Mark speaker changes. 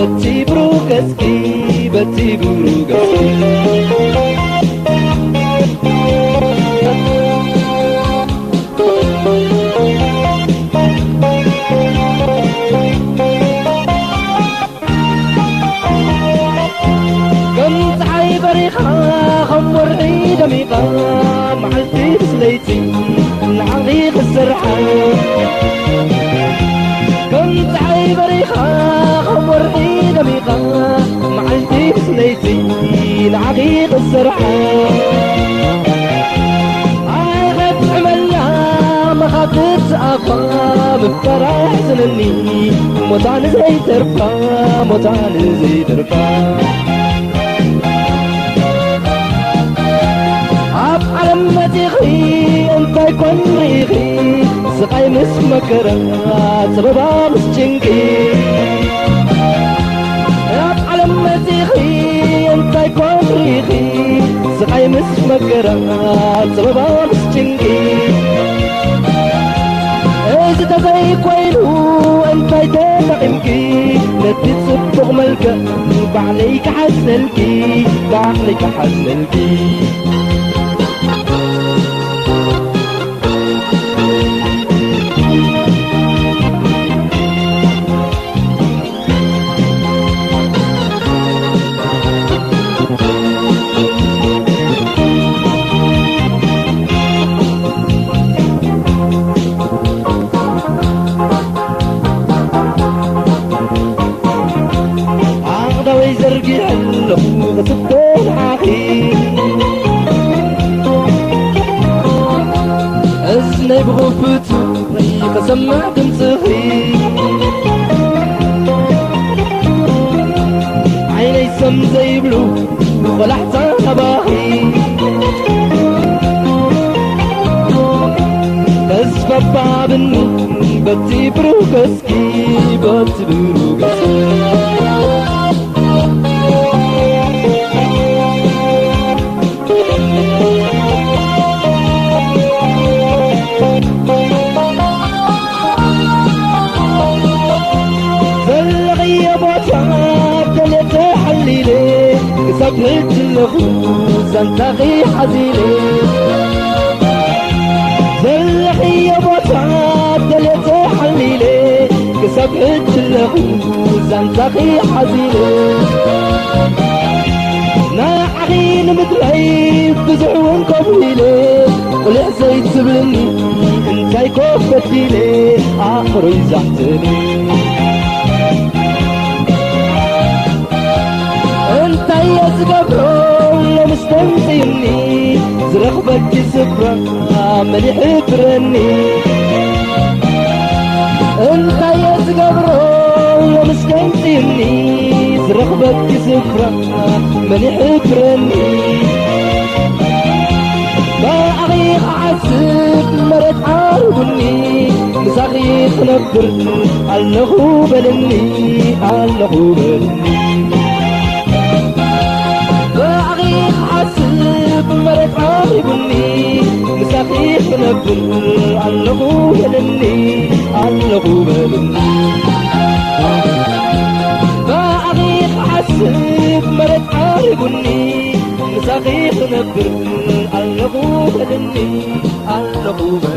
Speaker 1: بتي بروكسكي بتي بروكسكي كم تعي بريخة خمرني دميقة معلتي بسليتي العقيق السرحة كم تعي بريخة خمرني دميقة معلتي بسليتي العقيق السرحة عايغت عملها ما خافت أقام بفرح سنني موتان زي ترفا موتان زي ترفا على تيخي انت يكون ريخي سقاي مس مكرات سببا مس جنكي على تيخي انت يكون ريخي سقاي مس مكرات سببا مس جنكي اذا تزي كوينو انت يتنقمكي نتي تصبغ ملكة بعليك حسنلكي بعليك حسنلكي زرقي حلو غسبتين عاخي أسني بغفتو ريقة سمع دمسخي عيني سم زي بلو ولا حتى نباخي تسفى بابني بتي بروكسكي بتي بروكسكي سبلت الخوز انتغي حزيني زلحي يا بطعات دلت حليلي كسبت الخوز انتغي حزيني ناعغين مدرعي بزعون قبيلي ولعزيت سبلني انتاي كوفتيلي آخر يزحتني انت يا زقبرو لمستنسيني زرخبك سفرة مليح برني انت يا زقبرو لمستنسيني زرخبك سفرة مليح برني ما أغيق عسب مرت عاربني مساقيق نبر علقو بلني علقو بلني حسب مرت عاربني مساقيق نبر علقو بلني علقو بلني باغيق حسب مرت عاربني مساقيق نبر علقو بلني علقو بلني